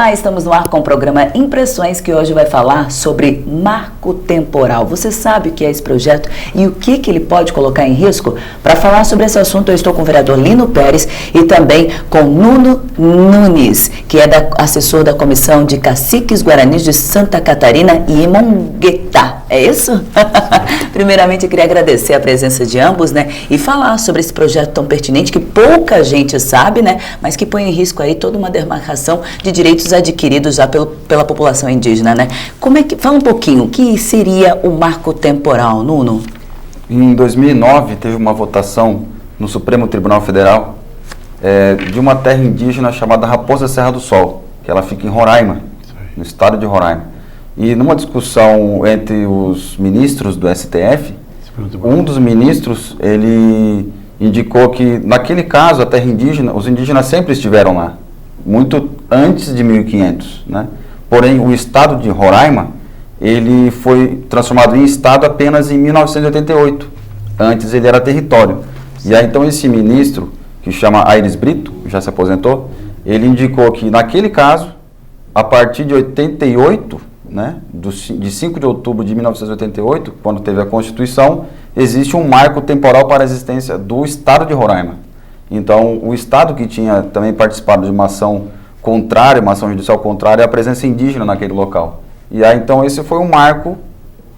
Olá, estamos no ar com o programa Impressões, que hoje vai falar sobre marco temporal. Você sabe o que é esse projeto e o que ele pode colocar em risco? Para falar sobre esse assunto, eu estou com o vereador Lino Pérez e também com Nuno Nunes, que é assessor da Comissão de Caciques Guaranis de Santa Catarina e Imonguetá. É isso? Primeiramente, eu queria agradecer a presença de ambos, né? E falar sobre esse projeto tão pertinente que pouca gente sabe, né? Mas que põe em risco aí toda uma demarcação de direitos adquiridos já pela população indígena, né? Fala um pouquinho, o que seria o marco temporal, Nuno? Em 2009, teve uma votação no Supremo Tribunal Federal de uma terra indígena chamada Raposa Serra do Sol, que ela fica em Roraima, no estado de Roraima. E numa discussão entre os ministros do STF, um dos ministros, ele indicou que, naquele caso, a terra indígena, os indígenas sempre estiveram lá, muito antes de 1500, né? Porém, o estado de Roraima, ele foi transformado em estado apenas em 1988. Antes ele era território. E aí, então, esse ministro, que chama Aires Brito, já se aposentou, ele indicou que, naquele caso, a partir de 88, né, de 5 de outubro de 1988, quando teve a Constituição, existe um marco temporal para a existência do estado de Roraima. Então, o estado que tinha também participado de uma ação contrária, uma ação judicial contrária à presença indígena naquele local. E aí, então, esse foi um marco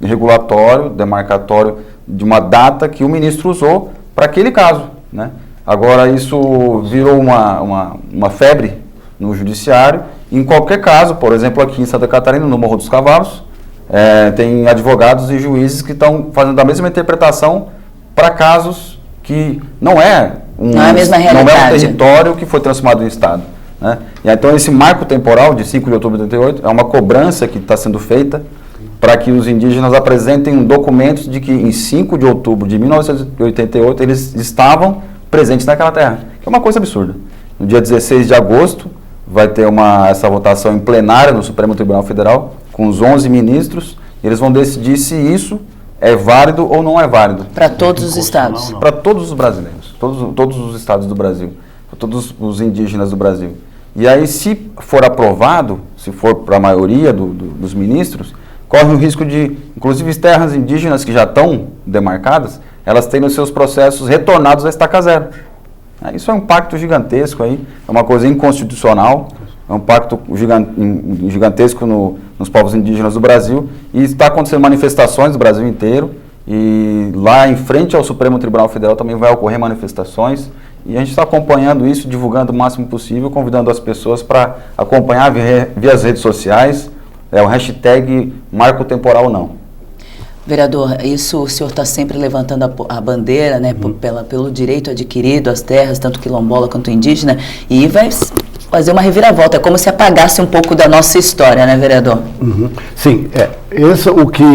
regulatório, demarcatório, de uma data que o ministro usou para aquele caso, né? Agora, isso virou uma febre no judiciário. Em qualquer caso, por exemplo, aqui em Santa Catarina, no Morro dos Cavalos, tem advogados e juízes que estão fazendo a mesma interpretação para casos que não é um território que foi transformado em estado, né? E então esse marco temporal de 5 de outubro de 88 é uma cobrança que está sendo feita para que os indígenas apresentem documentos de que em 5 de outubro de 1988 eles estavam presentes naquela terra, que é uma coisa absurda. No dia 16 de agosto vai ter essa votação em plenária no Supremo Tribunal Federal, com os 11 ministros, e eles vão decidir se isso é válido ou não é válido. Para todos os estados? Para todos os brasileiros, todos os estados do Brasil, para todos os indígenas do Brasil. E aí, se for aprovado, se for para a maioria dos ministros, corre o risco de, inclusive, terras indígenas que já estão demarcadas, elas terem os seus processos retornados à estaca zero. Isso é um pacto gigantesco aí, é uma coisa inconstitucional, é um pacto gigantesco nos povos indígenas do Brasil, e está acontecendo manifestações no Brasil inteiro, e lá em frente ao Supremo Tribunal Federal também vai ocorrer manifestações, e a gente está acompanhando isso, divulgando o máximo possível, convidando as pessoas para acompanhar via as redes sociais, o hashtag Marco Temporal Não. Vereador, o senhor está sempre levantando a bandeira, né, pelo direito adquirido às terras, tanto quilombola quanto indígena, e vai fazer uma reviravolta, é como se apagasse um pouco da nossa história, né, vereador? Sim,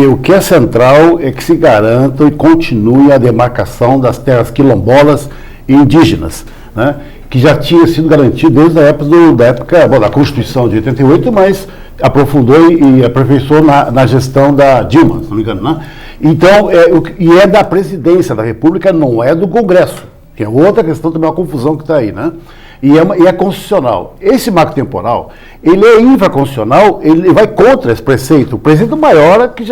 o que é central é que se garanta e continue a demarcação das terras quilombolas e indígenas, né, que já tinha sido garantido desde a época da Constituição de 88, mas aprofundou e aperfeiçoou na gestão da Dilma, se não me engano, né? Então, é da presidência da República, não é do Congresso. Tem outra questão também, uma confusão que está aí, né? E é constitucional. Esse marco temporal, ele é infraconstitucional, ele vai contra esse preceito. O preceito maior é que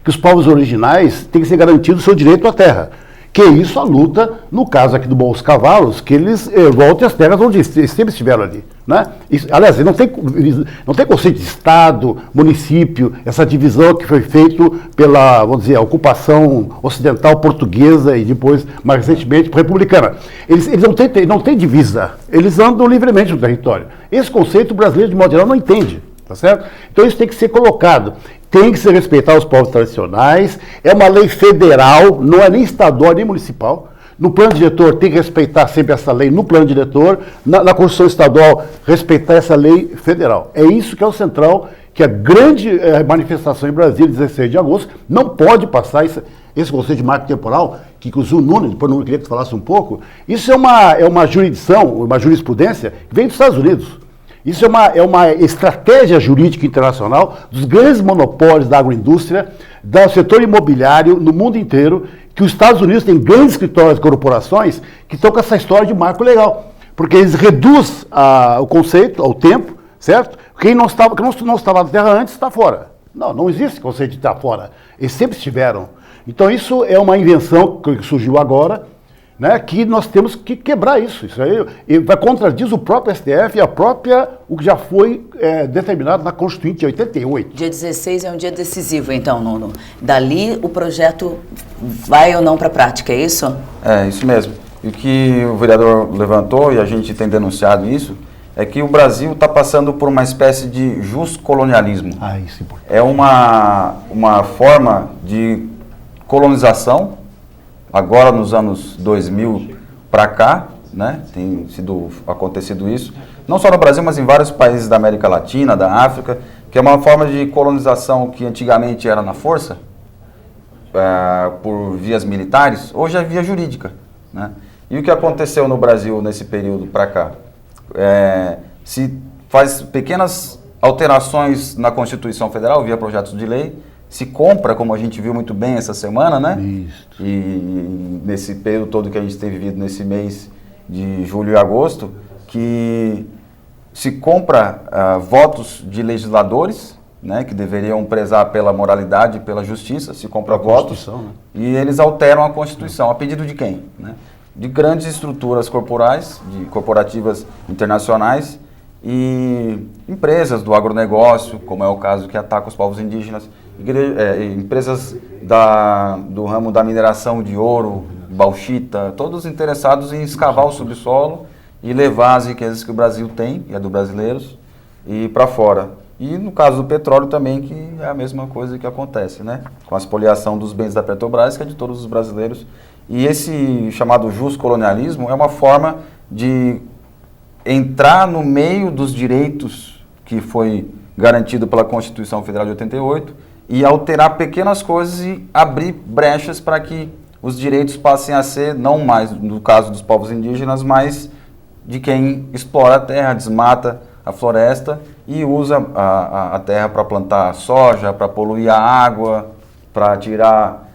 os povos originais têm que ser garantido o seu direito à terra. Que isso a luta, no caso aqui do Morro dos Cavalos, que eles voltem às terras onde eles sempre estiveram ali, né? Aliás, não tem conceito de Estado, município, essa divisão que foi feita pela, vamos dizer, a ocupação ocidental portuguesa e depois, mais recentemente, republicana. Eles não têm divisa, eles andam livremente no território. Esse conceito o brasileiro, de modo geral, não entende, tá certo? Então isso tem que ser colocado. Tem que se respeitar os povos tradicionais, é uma lei federal, não é nem estadual nem municipal. No plano diretor tem que respeitar sempre essa lei no plano diretor, na Constituição estadual respeitar essa lei federal. É isso que é o central, que a grande manifestação em Brasília, 16 de agosto, não pode passar esse conceito de marco temporal, que o Nuno, depois eu queria que você falasse um pouco, isso é uma jurisdição, uma jurisprudência que vem dos Estados Unidos. Isso é uma estratégia jurídica internacional dos grandes monopólios da agroindústria, do setor imobiliário no mundo inteiro, que os Estados Unidos têm grandes escritórios de corporações que estão com essa história de marco legal, porque eles reduzem o conceito, o tempo, certo? Quem não estava na terra antes está fora. Não existe conceito de estar fora. Eles sempre estiveram. Então isso é uma invenção que surgiu agora, né, que nós temos que quebrar isso. Isso aí vai contradiz o próprio STF e o que já foi determinado na Constituinte de 88. Dia 16 é um dia decisivo, então, Nuno. Dali o projeto vai ou não para a prática, é isso? É, isso mesmo. E o que o vereador levantou, e a gente tem denunciado isso, é que o Brasil está passando por uma espécie de justcolonialismo. Isso é importante. É uma forma de colonização, agora nos anos 2000 para cá, né, tem acontecido isso, não só no Brasil, mas em vários países da América Latina, da África, que é uma forma de colonização que antigamente era na força, por vias militares, hoje é via jurídica, né? E o que aconteceu no Brasil nesse período para cá? Se faz pequenas alterações na Constituição Federal via projetos de lei, se compra, como a gente viu muito bem essa semana, né? Isso. E nesse período todo que a gente tem vivido nesse mês de julho e agosto, que se compra votos de legisladores, né, que deveriam prezar pela moralidade e pela justiça, se compra votos, né? E eles alteram a Constituição. A pedido de quem? Né? De grandes estruturas corporativas internacionais e empresas do agronegócio, como é o caso que ataca os povos indígenas, empresas do ramo da mineração de ouro, bauxita, todos interessados em escavar o subsolo e levar as riquezas que o Brasil tem, e é dos brasileiros, e para fora. E no caso do petróleo também, que é a mesma coisa que acontece, né? Com a expoliação dos bens da Petrobras, que é de todos os brasileiros. E esse chamado justcolonialismo é uma forma de entrar no meio dos direitos que foi garantido pela Constituição Federal de 88 e alterar pequenas coisas e abrir brechas para que os direitos passem a ser, não mais no caso dos povos indígenas, mas de quem explora a terra, desmata a floresta e usa a terra para plantar soja, para poluir a água, para tirar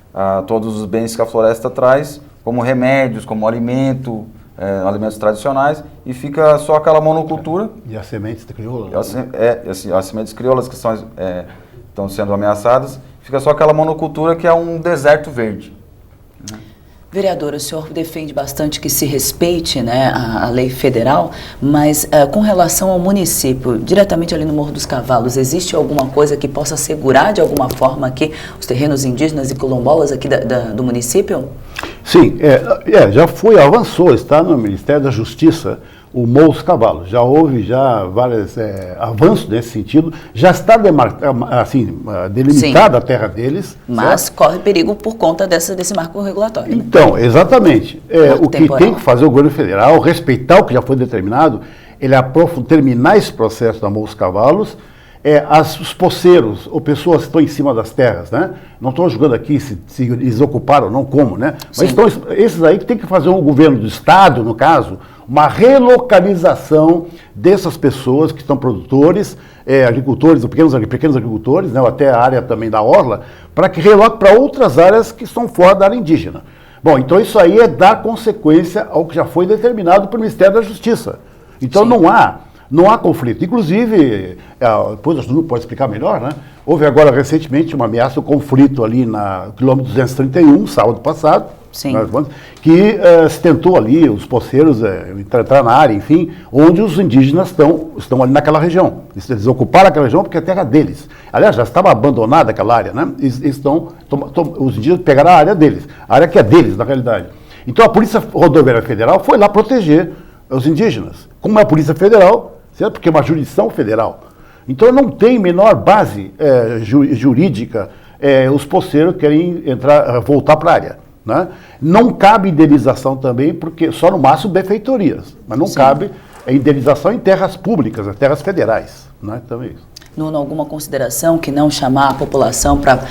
todos os bens que a floresta traz, como remédios, como alimentos tradicionais, e fica só aquela monocultura. E as sementes crioulas? As sementes crioulas que estão sendo ameaçadas, fica só aquela monocultura que é um deserto verde. Vereador, o senhor defende bastante que se respeite, né, a lei federal, mas com relação ao município, diretamente ali no Morro dos Cavalos, existe alguma coisa que possa assegurar de alguma forma aqui os terrenos indígenas e quilombolas aqui do município? Sim, avançou, está no Ministério da Justiça o Morro dos Cavalos. Já houve vários avanços nesse sentido, já está delimitada a terra deles. Mas certo? Corre perigo por conta desse marco regulatório. Então, exatamente. O que tem que fazer o governo federal, respeitar o que já foi determinado, ele terminar esse processo da Morro dos Cavalos, os poceiros ou pessoas que estão em cima das terras, né? Não estou julgando aqui se eles ocuparam ou não, como, né? Mas esses aí que tem que fazer o governo do estado, no caso, uma relocalização dessas pessoas que estão produtores, agricultores, pequenos agricultores, né? Ou até a área também da orla, para que reloque para outras áreas que estão fora da área indígena. Bom, então isso aí é dar consequência ao que já foi determinado pelo Ministério da Justiça. Então não há conflito. Inclusive, depois o Nuno pode explicar melhor, né? Houve agora recentemente uma ameaça, um conflito ali no quilômetro 231, sábado passado, que se tentou ali, os poceiros entrar na área, enfim, onde os indígenas estão ali naquela região. Eles ocuparam aquela região porque é terra deles. Aliás, já estava abandonada aquela área, né? Os indígenas pegaram a área deles, a área que é deles, na realidade. Então a Polícia Rodoviária Federal foi lá proteger os indígenas. Como é a Polícia Federal, certo? Porque é uma jurisdição federal. Então não tem menor base jurídica, os poceiros querem voltar para a área. Né? Não cabe indenização também, porque só no máximo benfeitorias, mas não cabe indenização em terras públicas, em terras federais. Né? Então é isso. Nuno, alguma consideração que não chamar a população para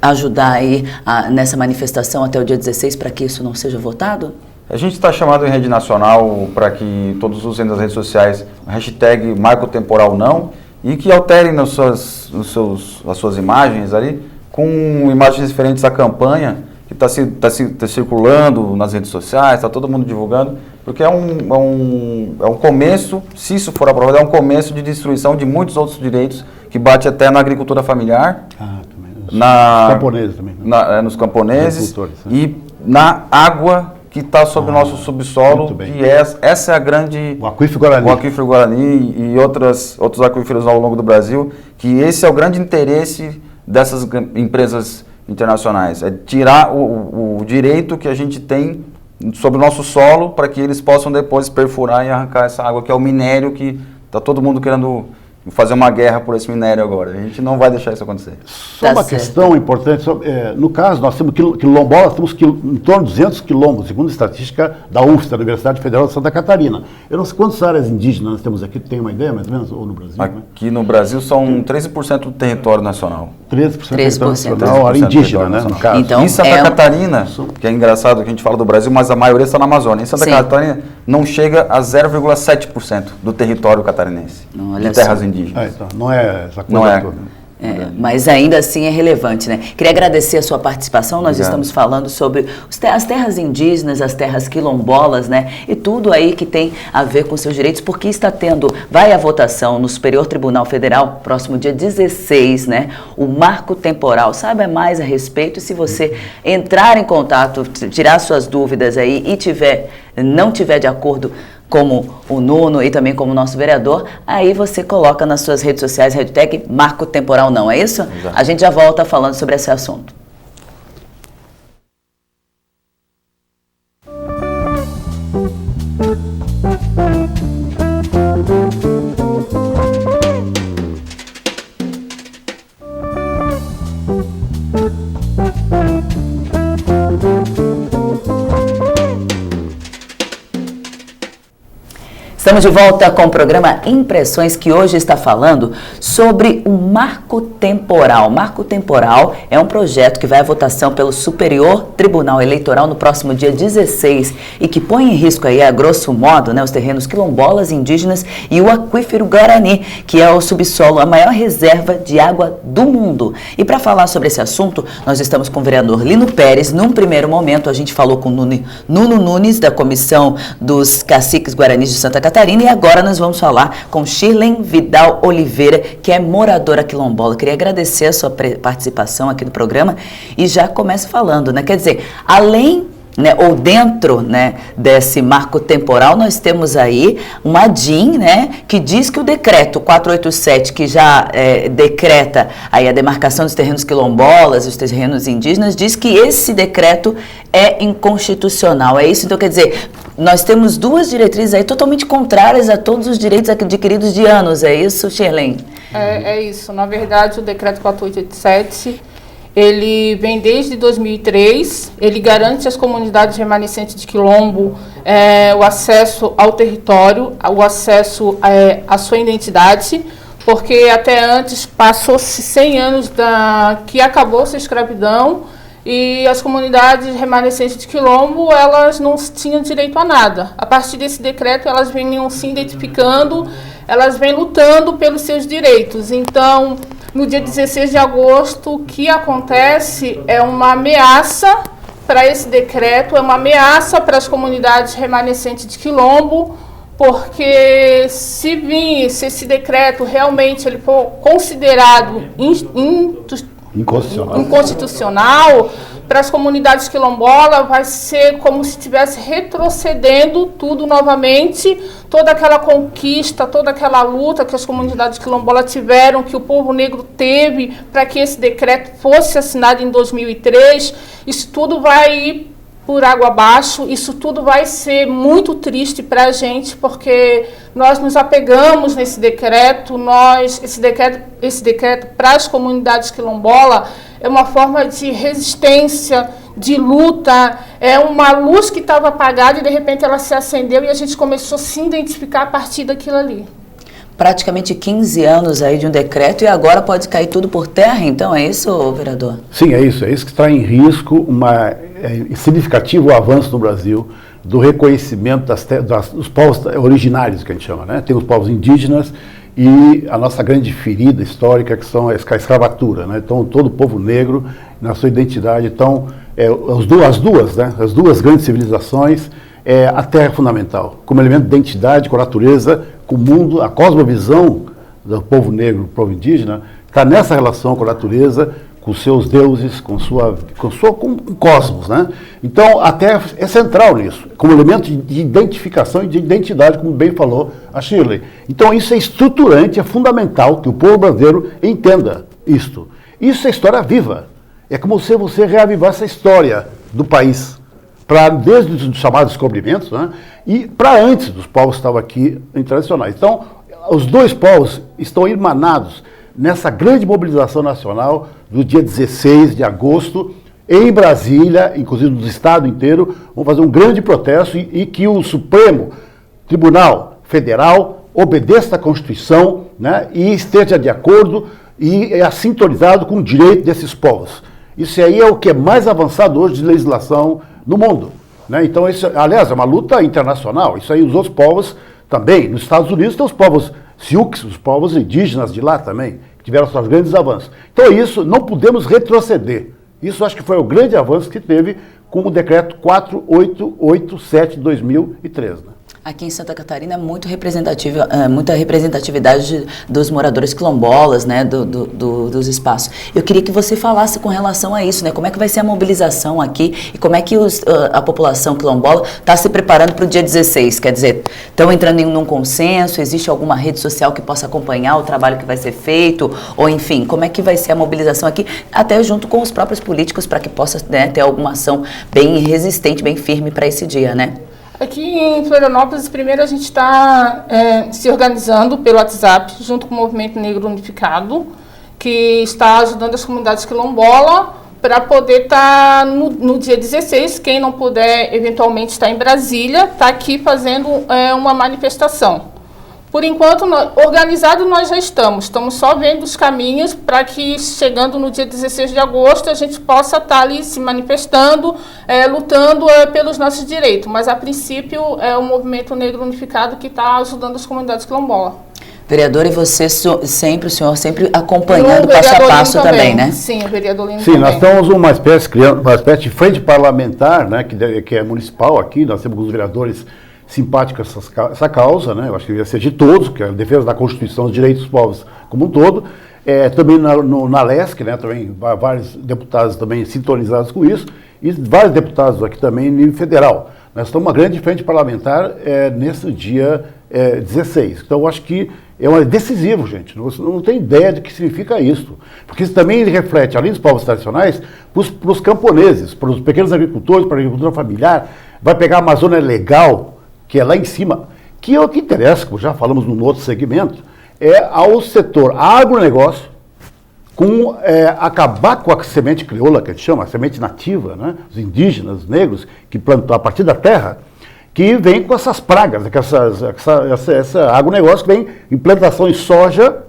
ajudar aí nessa manifestação até o dia 16 para que isso não seja votado? A gente está chamado em rede nacional para que todos usem nas redes sociais a hashtag Marco Temporal Não e que alterem as suas imagens ali com imagens referentes à campanha, que está circulando nas redes sociais, está todo mundo divulgando, porque é um começo, se isso for aprovado, é um começo de destruição de muitos outros direitos, que bate até na agricultura familiar, camponeses também, nos camponeses e na água que está sobre o nosso subsolo, e essa é a grande... O aquífero Guarani. O aquífero Guarani e outros aquíferos ao longo do Brasil, que esse é o grande interesse dessas empresas internacionais, é tirar o direito que a gente tem sobre o nosso solo para que eles possam depois perfurar e arrancar essa água, que é o minério que está todo mundo querendo fazer uma guerra por esse minério agora. A gente não vai deixar isso acontecer. Só uma questão importante, no caso, nós temos quilombolas, temos em torno de 200 quilombos, segundo a estatística da UFSC, da Universidade Federal de Santa Catarina. Eu não sei quantas áreas indígenas nós temos aqui, tem uma ideia mais ou menos, ou no Brasil? Aqui no Brasil são 13% do território nacional. 13% do território nacional, área indígena, né, no caso. Então, em Santa Catarina, que é engraçado que a gente fala do Brasil, mas a maioria está na Amazônia. Em Santa Catarina não chega a 0,7% do território catarinense, de terras indígenas. Então, não é essa coisa toda. Mas ainda assim é relevante, né? Queria agradecer a sua participação. Nós estamos falando sobre as terras indígenas, as terras quilombolas, né? E tudo aí que tem a ver com seus direitos, porque vai à votação no Superior Tribunal Federal, próximo dia 16, né? O marco temporal. Saiba mais a respeito, e se você entrar em contato, tirar suas dúvidas aí e não tiver de acordo como o Nuno e também como o nosso vereador, aí você coloca nas suas redes sociais, hashtag Marco Temporal não, é isso? Exato. A gente já volta falando sobre esse assunto. Estamos de volta com o programa Impressões, que hoje está falando sobre o Marco Temporal. Marco Temporal é um projeto que vai à votação pelo Superior Tribunal Eleitoral no próximo dia 16 e que põe em risco aí, a grosso modo, né, os terrenos quilombolas, indígenas e o aquífero Guarani, que é o subsolo, a maior reserva de água do mundo. E para falar sobre esse assunto, nós estamos com o vereador Lino Pérez. Num primeiro momento, a gente falou com o Nuno Nunes, da Comissão dos Caciques Guaranis de Santa Catarina, e agora nós vamos falar com Shirlen Vidal Oliveira, que é moradora quilombola. Queria agradecer a sua participação aqui no programa e já começo falando, né? Quer dizer, além, né, ou dentro, né, desse marco temporal, nós temos aí uma DIN, né, que diz que o decreto 487, que já decreta aí a demarcação dos terrenos quilombolas, os terrenos indígenas, diz que esse decreto é inconstitucional. É isso? Então, quer dizer, nós temos duas diretrizes aí totalmente contrárias a todos os direitos adquiridos de anos. É isso, Shirlen? É isso. Na verdade, o decreto 487... ele vem desde 2003, ele garante às comunidades remanescentes de quilombo o acesso ao território, o acesso à sua identidade, porque até antes passou-se 100 anos que acabou-se a escravidão e as comunidades remanescentes de quilombo, elas não tinham direito a nada. A partir desse decreto, elas vinham se identificando, elas vêm lutando pelos seus direitos. Então, no dia 16 de agosto, o que acontece é uma ameaça para esse decreto, é uma ameaça para as comunidades remanescentes de quilombo, porque se esse decreto realmente ele for considerado inconstitucional, para as comunidades quilombolas vai ser como se estivesse retrocedendo tudo novamente, toda aquela conquista, toda aquela luta que as comunidades quilombolas tiveram, que o povo negro teve para que esse decreto fosse assinado em 2003, isso tudo vai ir por água abaixo, isso tudo vai ser muito triste para a gente, porque nós nos apegamos nesse decreto, esse decreto para as comunidades quilombolas é uma forma de resistência, de luta, é uma luz que estava apagada e de repente ela se acendeu e a gente começou a se identificar a partir daquilo ali. Praticamente 15 anos aí de um decreto e agora pode cair tudo por terra, então é isso, vereador? Sim, é isso que está em risco, significativo avanço no Brasil do reconhecimento dos povos originários, que a gente chama, né? Tem os povos indígenas e a nossa grande ferida histórica, que são a escravatura, né? Então, todo o povo negro, na sua identidade, então, as duas grandes civilizações, a terra é fundamental, como elemento de identidade com a natureza, com o mundo, a cosmovisão do povo negro, do povo indígena, está nessa relação com a natureza, com seus deuses, com o cosmos, né? Então, a terra é central nisso, como elemento de identificação e de identidade, como bem falou a Shirley. Então, isso é estruturante, é fundamental que o povo brasileiro entenda isto. Isso é história viva. É como se você reavivar essa história do país, desde os chamados descobrimentos, né? E para antes dos povos que estavam aqui tradicionais. Então, os dois povos estão irmanados nessa grande mobilização nacional do dia 16 de agosto, em Brasília, inclusive no estado inteiro, vão fazer um grande protesto e que o Supremo Tribunal Federal obedeça à Constituição, né, e esteja de acordo e é sintonizado com o direito desses povos. Isso aí é o que é mais avançado hoje de legislação no mundo, né? Então, isso, aliás, é uma luta internacional. Isso aí os outros povos também. Nos Estados Unidos tem os povos Sioux, os povos indígenas de lá também, que tiveram seus grandes avanços. Então, isso não podemos retroceder. Isso acho que foi o grande avanço que teve com o decreto 4887 de 2013. Né? Aqui em Santa Catarina, muita representatividade dos moradores quilombolas, né, dos espaços. Eu queria que você falasse com relação a isso, né, como é que vai ser a mobilização aqui e como é que a população quilombola está se preparando para o dia 16, quer dizer, estão entrando em um consenso, existe alguma rede social que possa acompanhar o trabalho que vai ser feito, ou enfim, como é que vai ser a mobilização aqui, até junto com os próprios políticos, para que possa, né, ter alguma ação bem resistente, bem firme para esse dia, né? Aqui em Florianópolis, primeiro a gente está se organizando pelo WhatsApp, junto com o Movimento Negro Unificado, que está ajudando as comunidades quilombolas para poder estar no dia 16, quem não puder eventualmente estar em Brasília, está aqui fazendo uma manifestação. Por enquanto, organizado nós já estamos só vendo os caminhos para que, chegando no dia 16 de agosto, a gente possa estar ali se manifestando, lutando pelos nossos direitos. Mas, a princípio, é o Movimento Negro Unificado que está ajudando as comunidades quilombolas. Vereador, e você o senhor sempre acompanhando passo a passo também, né? Sim, o vereador Lino Sim, também. nós temos uma espécie de frente parlamentar, né, que é municipal aqui, nós temos alguns vereadores simpáticos a essa causa, né? Eu acho que devia ser de todos, que é a defesa da Constituição, dos direitos dos povos como um todo. Também na LESC, né, também vários deputados também sintonizados com isso, e vários deputados aqui também em nível federal. Nós estamos uma grande frente parlamentar nesse dia 16. Então, eu acho que é decisivo, gente. Não tem ideia de que significa isso. Porque isso também reflete, além dos povos tradicionais, para os camponeses, para os pequenos agricultores, para a agricultura familiar. Vai pegar a Amazônia Legal, que é lá em cima, que é o que interessa, como já falamos num outro segmento, ao setor agronegócio, acabar com a semente crioula, que a gente chama, a semente nativa, né? Os indígenas, os negros, que plantam a partir da terra, que vem com essas pragas, essa agronegócio que vem em plantação de soja,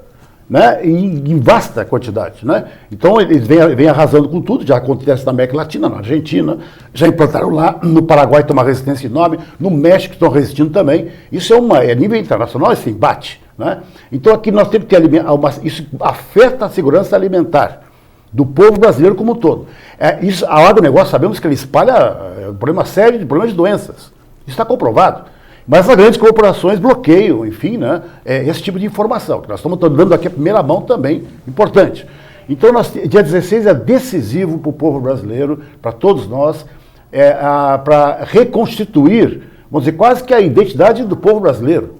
né, em vasta quantidade, né? Então eles vêm arrasando com tudo, já acontece na América Latina, na Argentina, já implantaram lá, no Paraguai tem uma resistência enorme, no México estão resistindo também. Isso é nível internacional, esse embate, né? Então aqui nós temos que ter isso afeta a segurança alimentar do povo brasileiro como um todo. O agronegócio, sabemos que ele espalha problema sério de problemas de doenças, isso está comprovado. Mas as grandes corporações bloqueiam, enfim, né, esse tipo de informação, que nós estamos dando aqui a primeira mão também, importante. Então, dia 16 é decisivo para o povo brasileiro, para todos nós, para reconstituir, vamos dizer, quase que a identidade do povo brasileiro,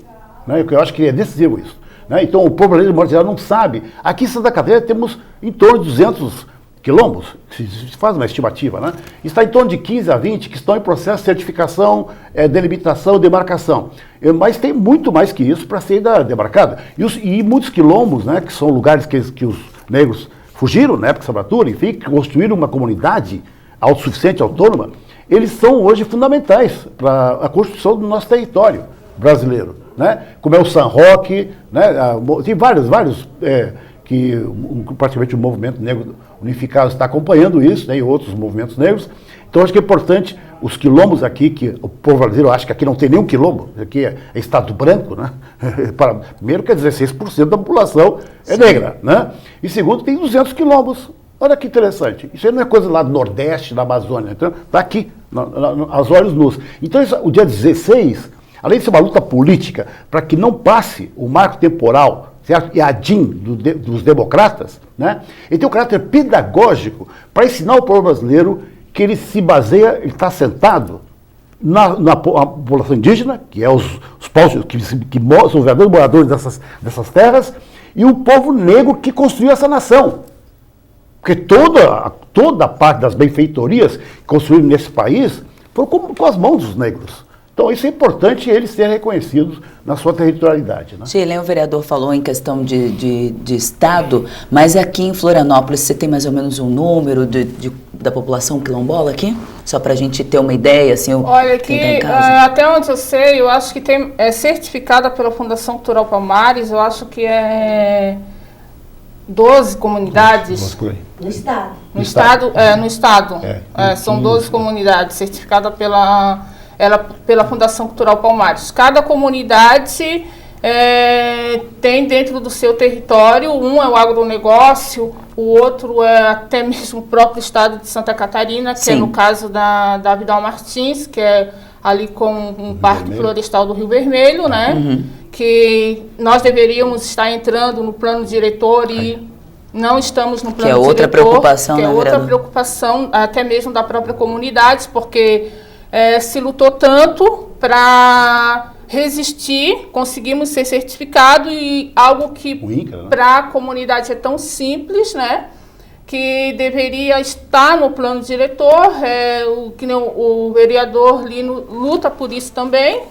né, que eu acho que é decisivo isso. Né? Então, o povo brasileiro, de modo geral, não sabe. Aqui em Santa Catarina temos em torno de 200 quilombos, se faz uma estimativa, né? Está em torno de 15 a 20 que estão em processo de certificação, delimitação, demarcação. Mas tem muito mais que isso para ser demarcado. E muitos quilombos, né, que são lugares que os negros fugiram, na época da escravatura, enfim, que construíram uma comunidade autossuficiente, autônoma, eles são hoje fundamentais para a construção do nosso território brasileiro, né? Como é o San Roque, né? Tem vários que praticamente o movimento negro Unificado está acompanhando isso, né, e outros movimentos negros. Então acho que é importante os quilombos aqui, que o povo brasileiro acha que aqui não tem nenhum quilombo, aqui é Estado branco, né? Primeiro que 16% da população é negra, né? E segundo, tem 200 quilombos. Olha que interessante. Isso aí não é coisa lá do Nordeste, da Amazônia, então está aqui, aos olhos nus. Então o dia 16, além de ser uma luta política, para que não passe o marco temporal, certo? E a DIN dos democratas, né? Ele tem um caráter pedagógico para ensinar o povo brasileiro que ele se baseia, ele está assentado na população indígena, que é os povos que são os verdadeiros moradores dessas terras, e o povo negro que construiu essa nação. Porque toda a parte das benfeitorias construídas nesse país foram com as mãos dos negros. Então, isso é importante eles serem reconhecidos na sua territorialidade. Né? Shirley, o vereador falou em questão de Estado, mas aqui em Florianópolis você tem mais ou menos um número da população quilombola aqui? Só para a gente ter uma ideia, assim, olha, aqui, até onde eu sei, eu acho que é certificada pela Fundação Cultural Palmares, eu acho que é 12 comunidades. No estado. No estado. São 12 comunidades certificadas pela Fundação Cultural Palmares. Cada comunidade tem dentro do seu território, um é o agronegócio, o outro é até mesmo o próprio estado de Santa Catarina, que é no caso da Vidal Martins, que é ali com um Parque Florestal do Rio Vermelho, né? Uhum. Que nós deveríamos estar entrando no plano diretor e não estamos no plano diretor. Que é outra preocupação, né, que é outra preocupação, até mesmo da própria comunidade, porque se lutou tanto para resistir, conseguimos ser certificados e algo que para a comunidade é tão simples, né? Que deveria estar no plano diretor, o vereador Lino luta por isso também,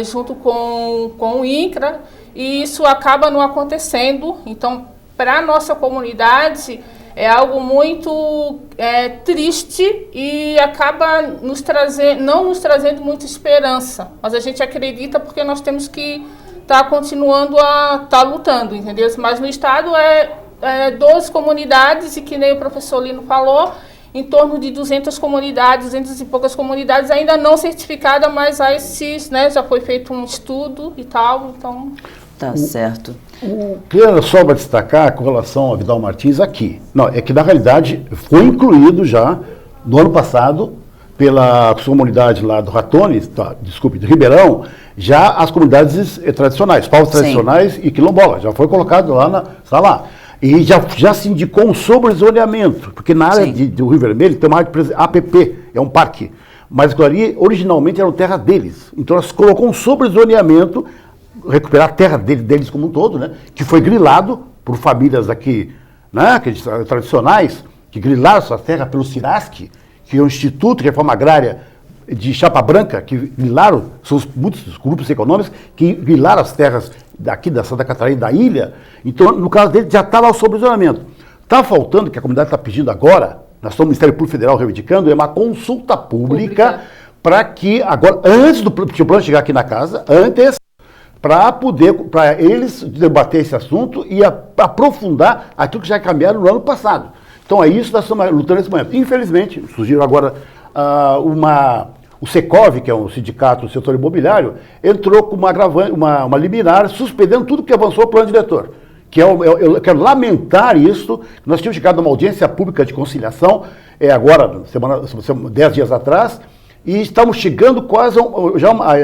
junto com o INCRA, e isso acaba não acontecendo. Então, para a nossa comunidade, é algo muito triste e acaba não nos trazendo muita esperança. Mas a gente acredita porque nós temos que estar continuando a estar lutando, entendeu? Mas no estado 12 comunidades e que nem o professor Lino falou, em torno de 200 comunidades, 200 e poucas comunidades ainda não certificadas, mas há esses, né, já foi feito um estudo e tal, então... Tá certo. Queria só para destacar com relação a Vidal Martins aqui. Não, é que na realidade foi incluído já no ano passado pela comunidade lá do Ratones, do Ribeirão, já as comunidades tradicionais, povos tradicionais e quilombolas, já foi colocado lá está lá. E já se indicou um sobrezoneamento, porque na área do Rio Vermelho tem uma área de APP, é um parque, mas aquilo ali originalmente era terra deles. Então elas colocou um sobrezoneamento, recuperar a terra deles como um todo, né, que foi grilado por famílias aqui, né, tradicionais, que grilaram sua terra pelo CIRASC, que é um Instituto de Reforma Agrária de Chapa Branca, que grilaram, são muitos grupos econômicos que grilaram as terras daqui da Santa Catarina, da ilha. Então, no caso dele, já está lá o sobrezoneamento. Está faltando, que a comunidade está pedindo agora, nós estamos no Ministério Público Federal reivindicando, é uma consulta pública para que agora, antes do plano chegar aqui na casa, para eles debater esse assunto e aprofundar aquilo que já caminharam no ano passado. Então é isso que nós estamos lutando nesse momento. Infelizmente, surgiu agora o Secov, que é um sindicato do setor imobiliário, entrou com uma liminar suspendendo tudo que avançou o plano diretor. Eu quero lamentar isso. Nós tínhamos chegado a uma audiência pública de conciliação, agora, 10 dias atrás, e estamos chegando quase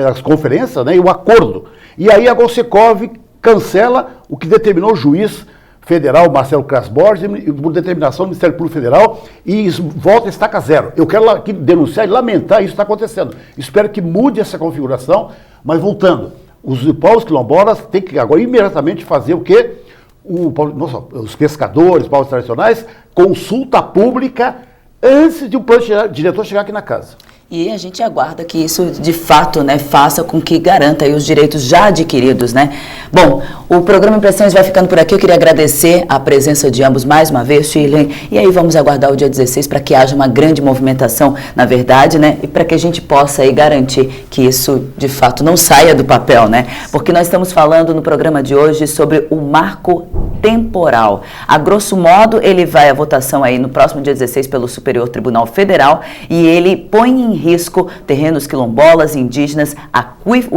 às conferências, né, e o acordo. E aí a Secov cancela o que determinou o juiz federal, Marcelo Krasborges, por determinação do Ministério Público Federal, e volta a estaca zero. Eu quero aqui denunciar e lamentar isso que está acontecendo. Espero que mude essa configuração, mas voltando, os povos quilombolas têm que agora imediatamente fazer o quê? Os pescadores, os povos tradicionais, consulta pública antes de o plano diretor chegar aqui na casa. E a gente aguarda que isso, de fato, né, faça com que garanta aí os direitos já adquiridos, né? Bom, o programa Impressões vai ficando por aqui. Eu queria agradecer a presença de ambos mais uma vez, Shirley. E aí vamos aguardar o dia 16 para que haja uma grande movimentação, na verdade, né? E para que a gente possa aí garantir que isso, de fato, não saia do papel, né? Porque nós estamos falando no programa de hoje sobre o marco temporal. A grosso modo, ele vai à votação aí no próximo dia 16 pelo Superior Tribunal Federal e ele põe em risco terrenos quilombolas, indígenas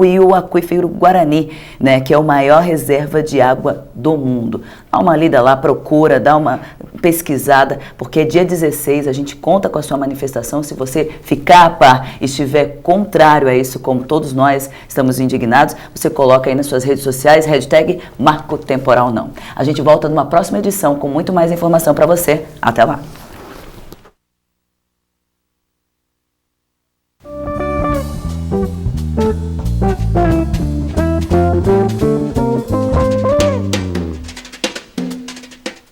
e o aquífero Guarani, né, que é o maior reserva de água do mundo. Dá uma lida lá, procura, dá uma pesquisada, porque dia 16 a gente conta com a sua manifestação. Se você ficar a par e estiver contrário a isso, como todos nós estamos indignados, você coloca aí nas suas redes sociais, hashtag Marco Temporal Não. A gente volta numa próxima edição com muito mais informação para você. Até lá!